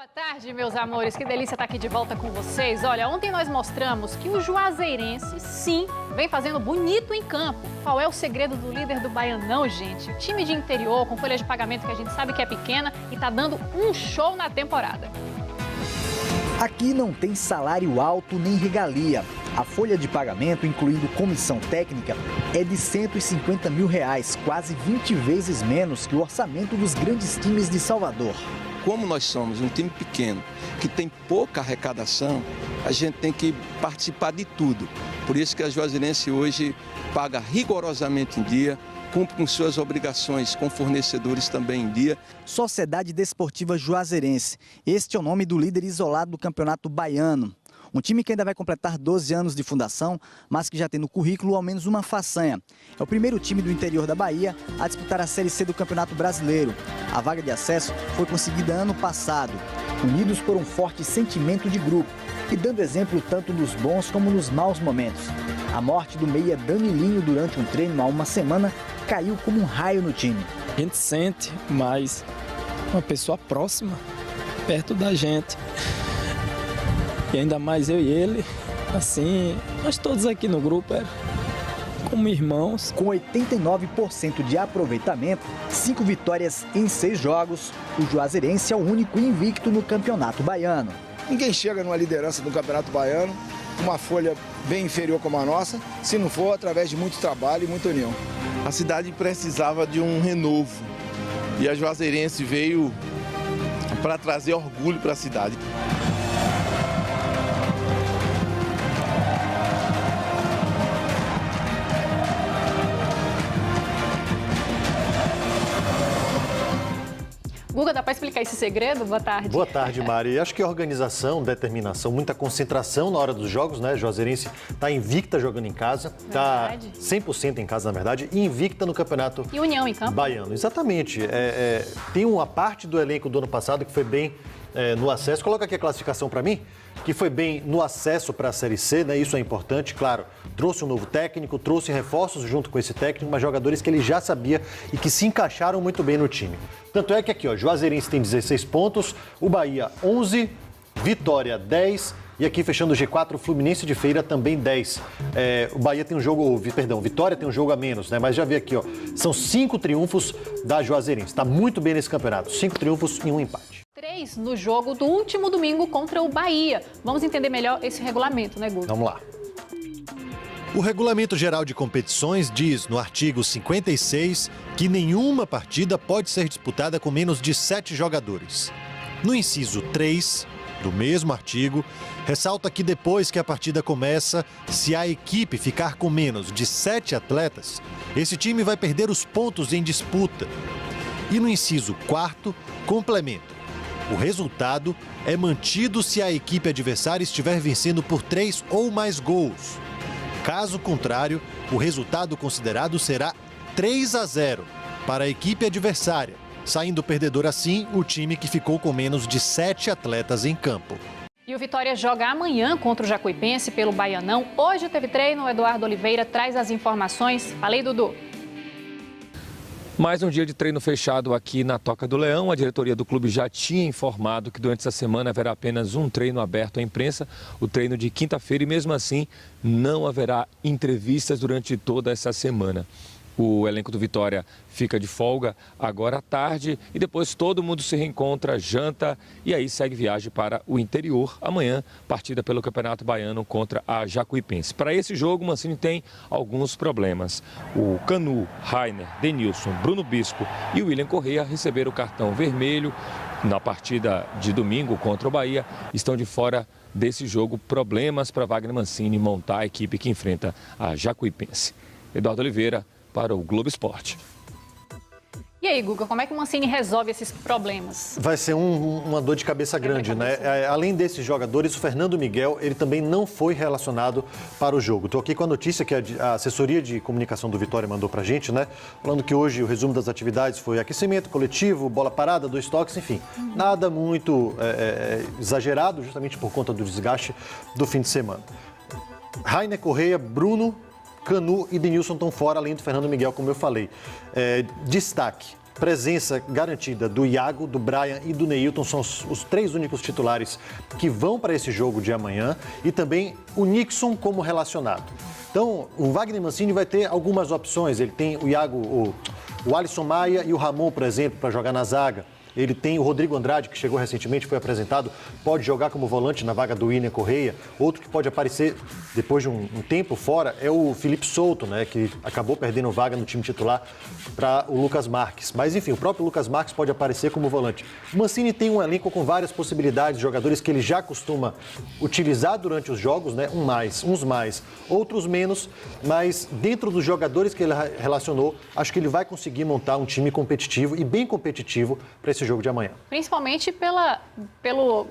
Boa tarde, meus amores. Que delícia estar aqui de volta com vocês. Olha, ontem nós mostramos que o Juazeirense, sim, vem fazendo bonito em campo. Qual é o segredo do líder do Baianão, gente? O time de interior, com folha de pagamento que a gente sabe que é pequena e tá dando um show na temporada. Aqui não tem salário alto nem regalia. A folha de pagamento, incluindo comissão técnica, é de R$150 mil, quase 20 vezes menos que o orçamento dos grandes times de Salvador. Como nós somos um time pequeno, que tem pouca arrecadação, a gente tem que participar de tudo. Por isso que a Juazeirense hoje paga rigorosamente em dia, cumpre com suas obrigações com fornecedores também em dia. Sociedade Desportiva Juazeirense. Este é o nome do líder isolado do Campeonato Baiano. Um time que ainda vai completar 12 anos de fundação, mas que já tem no currículo ao menos uma façanha. É o primeiro time do interior da Bahia a disputar a Série C do Campeonato Brasileiro. A vaga de acesso foi conseguida ano passado, unidos por um forte sentimento de grupo e dando exemplo tanto nos bons como nos maus momentos. A morte do meia Danilinho durante um treino há uma semana caiu como um raio no time. A gente sente mais uma pessoa próxima, perto da gente. E ainda mais eu e ele, assim, nós todos aqui no grupo como irmãos. Com 89% de aproveitamento, 5 vitórias em 6 jogos, o Juazeirense é o único invicto no Campeonato Baiano. Ninguém chega numa liderança do Campeonato Baiano, uma folha bem inferior como a nossa, se não for através de muito trabalho e muita união. A cidade precisava de um renovo e a Juazeirense veio para trazer orgulho para a cidade. Guga, dá para explicar esse segredo? Boa tarde. Boa tarde, Mari. Acho que organização, determinação, muita concentração na hora dos jogos, né? Juazeirense está invicta jogando em casa, está 100% em casa, na verdade, e invicta no campeonato e união em campo. Baiano. Exatamente. Tem uma parte do elenco do ano passado que foi bem no acesso. Coloca aqui a classificação para mim, que foi bem no acesso para a Série C, né? Isso é importante, claro. Trouxe um novo técnico, trouxe reforços junto com esse técnico, mas jogadores que ele já sabia e que se encaixaram muito bem no time. Tanto é que aqui, ó, Juazeirense tem 16 pontos, o Bahia 11, Vitória 10 e aqui fechando o G4, o Fluminense de Feira também 10. O Bahia tem um jogo, Vitória tem um jogo a menos, né? Mas já vi aqui, ó, são 5 triunfos da Juazeirense. Está muito bem nesse campeonato, 5 triunfos e 1 empate. 3 no jogo do último domingo contra o Bahia. Vamos entender melhor esse regulamento, né, Guga? Vamos lá. O Regulamento Geral de Competições diz, no artigo 56, que nenhuma partida pode ser disputada com menos de 7 jogadores. No inciso 3 do mesmo artigo, ressalta que depois que a partida começa, se a equipe ficar com menos de 7 atletas, esse time vai perder os pontos em disputa. E no inciso 4º, complementa. O resultado é mantido se a equipe adversária estiver vencendo por 3 ou mais gols. Caso contrário, o resultado considerado será 3-0 para a equipe adversária, saindo perdedor assim o time que ficou com menos de 7 atletas em campo. E o Vitória joga amanhã contra o Jacuipense pelo Baianão. Hoje teve treino, o Eduardo Oliveira traz as informações. Falei, Dudu. Mais um dia de treino fechado aqui na Toca do Leão. A diretoria do clube já tinha informado que durante essa semana haverá apenas um treino aberto à imprensa, o treino de quinta-feira, e mesmo assim não haverá entrevistas durante toda essa semana. O elenco do Vitória fica de folga agora à tarde e depois todo mundo se reencontra, janta e aí segue viagem para o interior. Amanhã, partida pelo Campeonato Baiano contra a Jacuipense. Para esse jogo, o Mancini tem alguns problemas. O Canu, Rainer, Denilson, Bruno Bispo e o William Correa receberam o cartão vermelho na partida de domingo contra o Bahia. Estão de fora desse jogo. Problemas para Wagner Mancini montar a equipe que enfrenta a Jacuipense. Eduardo Oliveira, para o Globo Esporte. E aí, Guga, como é que o Mancini resolve esses problemas? Vai ser uma dor de cabeça grande, né? Além desses jogadores, o Fernando Miguel, ele também não foi relacionado para o jogo. Estou aqui com a notícia que a assessoria de comunicação do Vitória mandou para a gente, né? Falando que hoje o resumo das atividades foi aquecimento coletivo, bola parada, 2 toques, enfim. Nada muito exagerado, justamente por conta do desgaste do fim de semana. Rainer Correia, Bruno, Canu e Denilson estão fora, além do Fernando Miguel, como eu falei. Destaque, presença garantida do Iago, do Brian e do Neilton, são os 3 únicos titulares que vão para esse jogo de amanhã, e também o Nixon como relacionado. Então, o Wagner Mancini vai ter algumas opções. Ele tem o Iago, o Alisson Maia e o Ramon, por exemplo, para jogar na zaga. Ele tem o Rodrigo Andrade, que chegou recentemente, foi apresentado, pode jogar como volante na vaga do William Correia. Outro que pode aparecer depois de um tempo fora é o Felipe Souto, né, que acabou perdendo vaga no time titular para o Lucas Marques. Mas, enfim, o próprio Lucas Marques pode aparecer como volante. O Mancini tem um elenco com várias possibilidades, jogadores que ele já costuma utilizar durante os jogos, né, uns mais, outros menos, mas dentro dos jogadores que ele relacionou, acho que ele vai conseguir montar um time competitivo e bem competitivo para esse jogo de amanhã. Principalmente pelo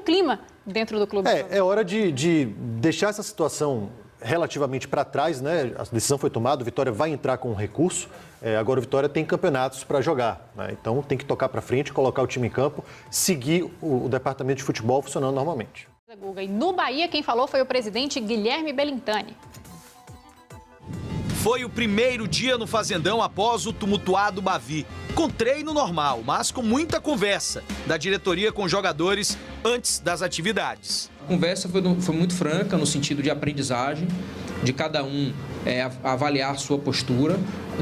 clima dentro do clube. É hora de deixar essa situação relativamente para trás, né? A decisão foi tomada, o Vitória vai entrar com um recurso. Agora o Vitória tem campeonatos para jogar, né? Então tem que tocar para frente, colocar o time em campo, seguir o departamento de futebol funcionando normalmente. E no Bahia, quem falou foi o presidente Guilherme Bellintani. Foi o primeiro dia no Fazendão após o tumultuado Bavi. Com treino normal, mas com muita conversa da diretoria com os jogadores antes das atividades. A conversa foi muito franca, no sentido de aprendizagem, de cada um avaliar sua postura,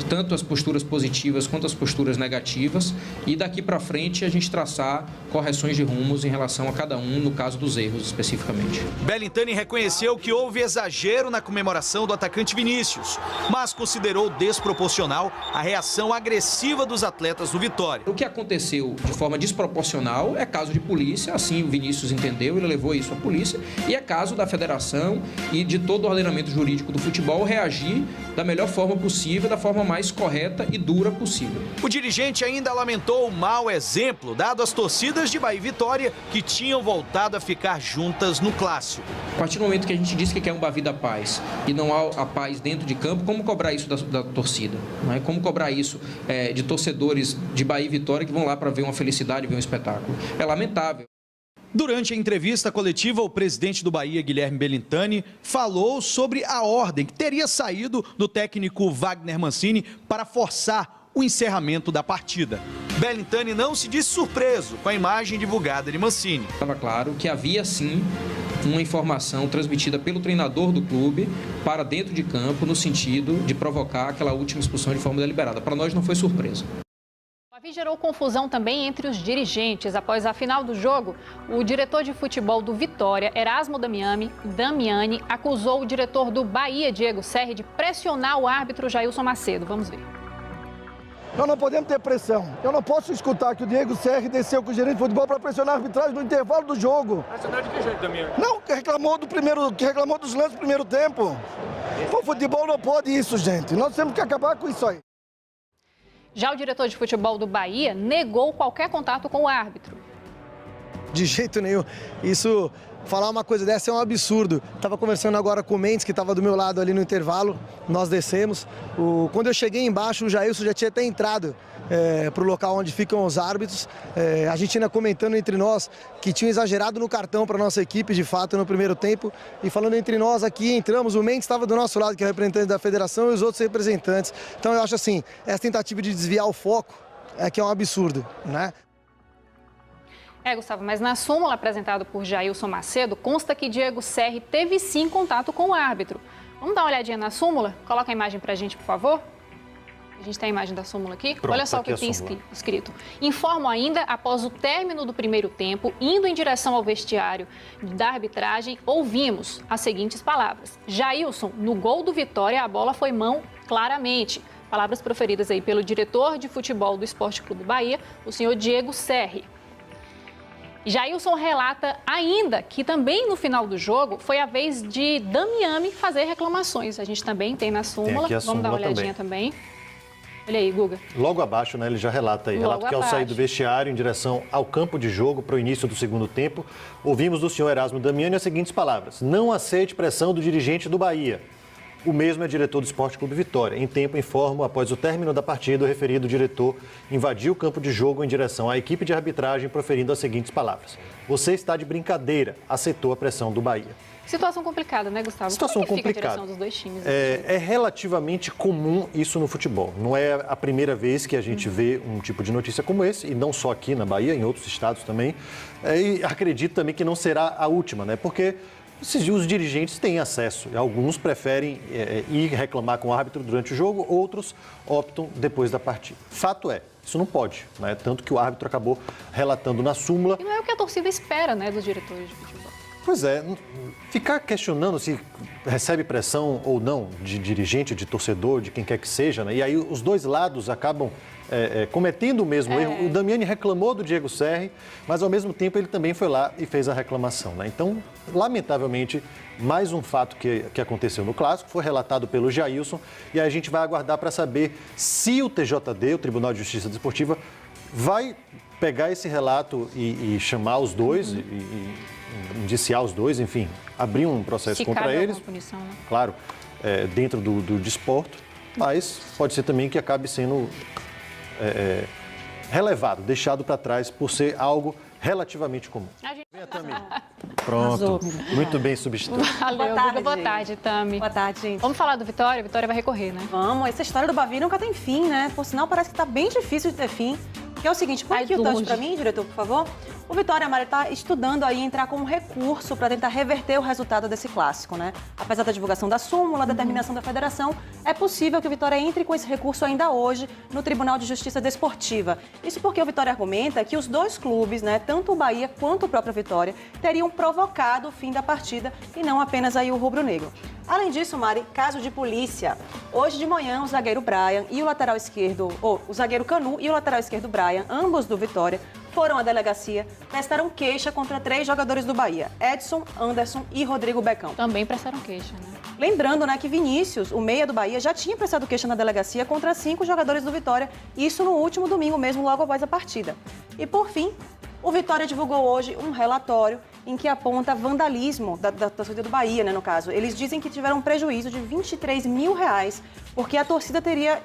tanto as posturas positivas quanto as posturas negativas, e daqui para frente a gente traçar correções de rumos em relação a cada um, no caso dos erros especificamente. Bellintani reconheceu que houve exagero na comemoração do atacante Vinícius, mas considerou desproporcional a reação agressiva dos atletas do Vitória. O que aconteceu de forma desproporcional é caso de polícia, assim o Vinícius entendeu, ele levou isso à polícia, e é caso da federação e de todo o ordenamento jurídico do futebol reagir da melhor forma possível, da forma mais correta e dura possível. O dirigente ainda lamentou o mau exemplo dado às torcidas de Bahia e Vitória, que tinham voltado a ficar juntas no clássico. A partir do momento que a gente diz que quer um Bavi da paz e não há a paz dentro de campo, como cobrar isso da torcida? Não é? Como cobrar isso de torcedores de Bahia e Vitória que vão lá para ver uma felicidade, ver um espetáculo? É lamentável. Durante a entrevista coletiva, o presidente do Bahia, Guilherme Bellintani, falou sobre a ordem que teria saído do técnico Wagner Mancini para forçar o encerramento da partida. Bellintani não se disse surpreso com a imagem divulgada de Mancini. Estava claro que havia sim uma informação transmitida pelo treinador do clube para dentro de campo, no sentido de provocar aquela última expulsão de forma deliberada. Para nós não foi surpresa. O Bavi gerou confusão também entre os dirigentes. Após a final do jogo, o diretor de futebol do Vitória, Erasmo Damiani, acusou o diretor do Bahia, Diego Serri, de pressionar o árbitro Jailson Macedo. Vamos ver. Nós não podemos ter pressão. Eu não posso escutar que o Diego Serri desceu com o gerente de futebol para pressionar a arbitragem no intervalo do jogo. Pressionar de que jeito, Damiani? Não, que reclamou dos lances do primeiro tempo. O futebol não pode isso, gente. Nós temos que acabar com isso aí. Já o diretor de futebol do Bahia negou qualquer contato com o árbitro. De jeito nenhum. Isso, falar uma coisa dessa é um absurdo. Estava conversando agora com o Mendes, que estava do meu lado ali no intervalo. Nós descemos. Quando eu cheguei embaixo, o Jailson já tinha até entrado para o local onde ficam os árbitros. A gente ainda comentando entre nós que tinham exagerado no cartão para a nossa equipe, de fato, no primeiro tempo. E falando entre nós aqui, entramos, o Mendes estava do nosso lado, que é o representante da federação, e os outros representantes. Então eu acho assim, essa tentativa de desviar o foco é que é um absurdo, né? Gustavo, mas na súmula apresentada por Jailson Macedo, consta que Diego Serri teve sim contato com o árbitro. Vamos dar uma olhadinha na súmula? Coloca a imagem pra gente, por favor. A gente tem a imagem da súmula aqui. Pronto, olha só o que tem escrito. Informo ainda, após o término do primeiro tempo, indo em direção ao vestiário da arbitragem, ouvimos as seguintes palavras. Jailson, no gol do Vitória, a bola foi mão claramente. Palavras proferidas aí pelo diretor de futebol do Esporte Clube Bahia, o senhor Diego Serri. Jailson relata ainda que também no final do jogo foi a vez de Damiani fazer reclamações. A gente também tem na súmula. Vamos dar uma olhadinha também. Olha aí, Guga. Logo abaixo, né, ele já relata aí. Relata que ao sair do vestiário em direção ao campo de jogo para o início do segundo tempo, ouvimos do senhor Erasmo Damiani as seguintes palavras. Não aceite pressão do dirigente do Bahia. O mesmo é diretor do Esporte Clube Vitória. Em tempo, informo, após o término da partida, o referido diretor invadiu o campo de jogo em direção à equipe de arbitragem, proferindo as seguintes palavras: "Você está de brincadeira", aceitou a pressão do Bahia. Situação complicada, né, Gustavo? Situação Como é que fica complicada. a direção dos dois times? É relativamente comum isso no futebol. Não é a primeira vez que a gente vê um tipo de notícia como esse, e não só aqui na Bahia, em outros estados também. E acredito também que não será a última, né? Porque os dirigentes têm acesso. Alguns preferem ir reclamar com o árbitro durante o jogo, outros optam depois da partida. Fato é, isso não pode, né? Tanto que o árbitro acabou relatando na súmula. E não é o que a torcida espera, né, dos diretores de futebol. Pois é, ficar questionando se recebe pressão ou não de dirigente, de torcedor, de quem quer que seja, né? E aí os dois lados acabam cometendo o mesmo erro. O Damiani reclamou do Diego Serri, mas ao mesmo tempo ele também foi lá e fez a reclamação, né? Então, lamentavelmente, mais um fato que aconteceu no Clássico, foi relatado pelo Jailson, e a gente vai aguardar para saber se o TJD, o Tribunal de Justiça Desportiva, vai pegar esse relato e chamar os dois, indiciar os dois, enfim, abrir um processo contra eles. Punição, né? Claro, dentro do desporto, mas pode ser também que acabe sendo relevado, deixado para trás por ser algo relativamente comum. Venha, Tami. Pronto, muito bem substituído. Valeu, boa tarde, Tami. Boa tarde, gente. Vamos falar do Vitória? Vitória vai recorrer, né? Vamos, essa história do Bavi nunca tem fim, né? Por sinal, parece que tá bem difícil de ter fim. Que é o seguinte, põe aqui o touch para mim, diretor, por favor. O Vitória, Mari, está estudando aí entrar com um recurso para tentar reverter o resultado desse clássico, né? Apesar da divulgação da súmula, da determinação da federação, é possível que o Vitória entre com esse recurso ainda hoje no Tribunal de Justiça Desportiva. Isso porque o Vitória argumenta que os dois clubes, né, tanto o Bahia quanto o próprio Vitória, teriam provocado o fim da partida e não apenas aí o rubro-negro. Além disso, Mari, caso de polícia. Hoje de manhã, o zagueiro Brian e o lateral esquerdo, o zagueiro Canu e o lateral esquerdo Brian, ambos do Vitória, foram à delegacia, prestaram queixa contra 3 jogadores do Bahia, Edson, Anderson e Rodrigo Becão. Também prestaram queixa, né? Lembrando, né, que Vinícius, o meia do Bahia, já tinha prestado queixa na delegacia contra 5 jogadores do Vitória, isso no último domingo mesmo, logo após a partida. E por fim, o Vitória divulgou hoje um relatório em que aponta vandalismo da torcida do Bahia, né, no caso. Eles dizem que tiveram um prejuízo de R$23 mil, porque a torcida teria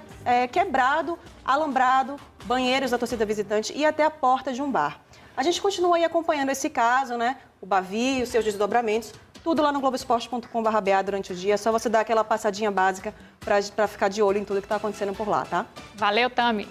quebrado, alambrado, banheiros da torcida visitante e até a porta de um bar. A gente continua aí acompanhando esse caso, né, o Bavi, os seus desdobramentos, tudo lá no Globoesporte.com.br durante o dia. É só você dar aquela passadinha básica para ficar de olho em tudo que está acontecendo por lá, tá? Valeu, Tami.